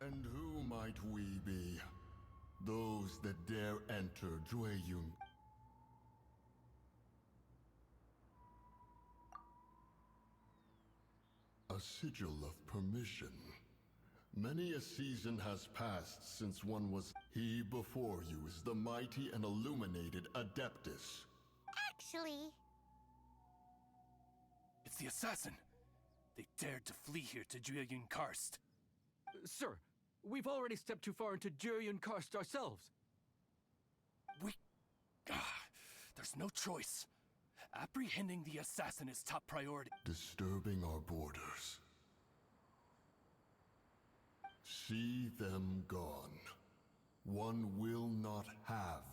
And who might we be? Those that dare enter Jueyun. A sigil of permission. Many a season has passed since one was... He before you is the mighty and illuminated Adeptus. Actually... It's the assassin! They dared to flee here to Jueyun Karst. Sir, we've already stepped too far into Jueyun Karst ourselves. There's no choice. Apprehending the assassin is top priority. Disturbing our borders. See them gone. One will not have